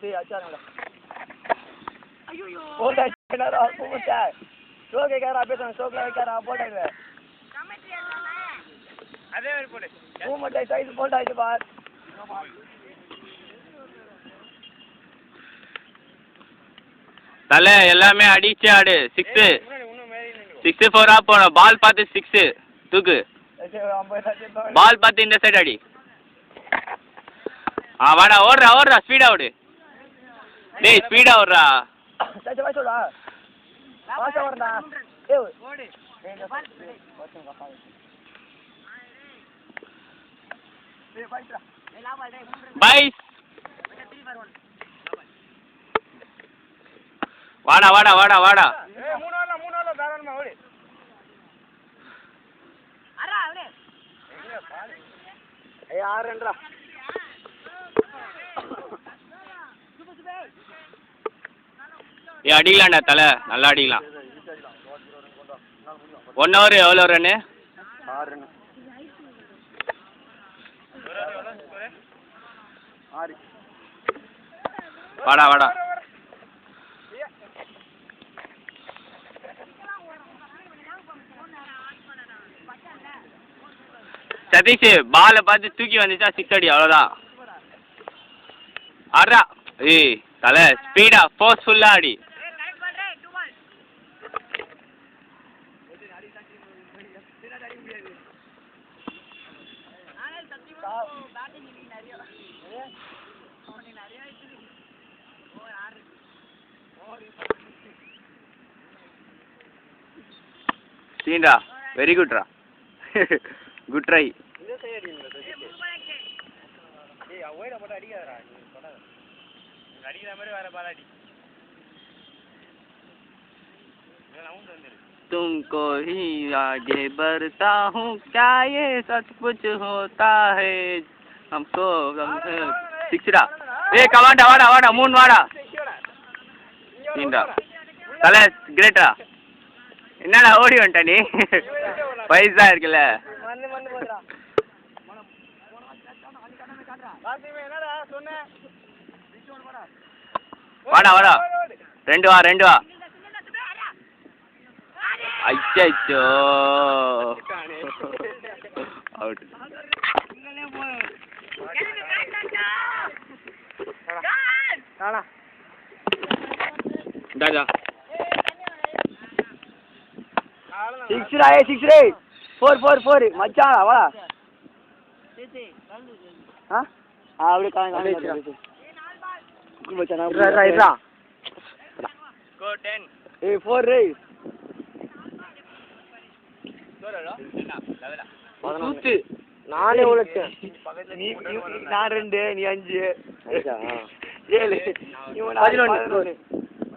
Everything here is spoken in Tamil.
சரி அச்சாருங்களா போட்டா என்னடா போட்டா ஸ்ட்ரோக் கேக்குறா பேசுறேன் ஸ்ட்ரோக்ல வைக்கறா போடாங்க அதே மாதிரி போடு மூமெண்ட் சைஸ் போட்டாச்சு பார் தலை எல்லாமே அடிச்சு ஆடு 6 4 போணும் பால் பார்த்து 6 தூக்கு பால் பார்த்து இந்த சைடு அடி வாடா ஓடுறா ஸ்பீடா ஓடு டேய் ஸ்பீடா ஓடுறா சச்ச வாசோடா வாசா வரடா ஏய் ஓடு பைஸ் வாடா மூணு ஓல தாராளமா ஓடு அரா அவளே ஏய் ஆறன்றா அடிக்கலாம்டா தலை நல்லா அடிக்கலாம் 1 hour எவ்வளோ ரன்னு 6 ரன் 6 வாடா சதீஷ் பாலை பார்த்து தூக்கி வந்துச்சா 6 அடி அவ்வளோதான் ஆடுறா ஏய் தலை ஸ்பீடா ஃபோர்ஸ்ஃபுல்லாக அடி சீண்டா வெரி குட்ரா குட் ட்ரை तुमको ही आगे बढ़ता हूँ क्या ये सच कुछ होता है हमको சிக்ஸ்டா ஏய் கமாண்டா வாடா 3 வாடா சீண்டா தலை கிரேட்டா என்னடா ஓடி வந்துட்ட நீ பைசா இருக்குல்ல வாடா 2 வா அச்சோ அவுட் दादा 6 रे 4 மச்சான் வாடா हां அப்படியே காங்க மச்சான் ரைட்ரா கோ 10 ஏய் 4 ரே சூத்து நானே உழைச்சேன் நான் 2 நீ 5 7 நீ 11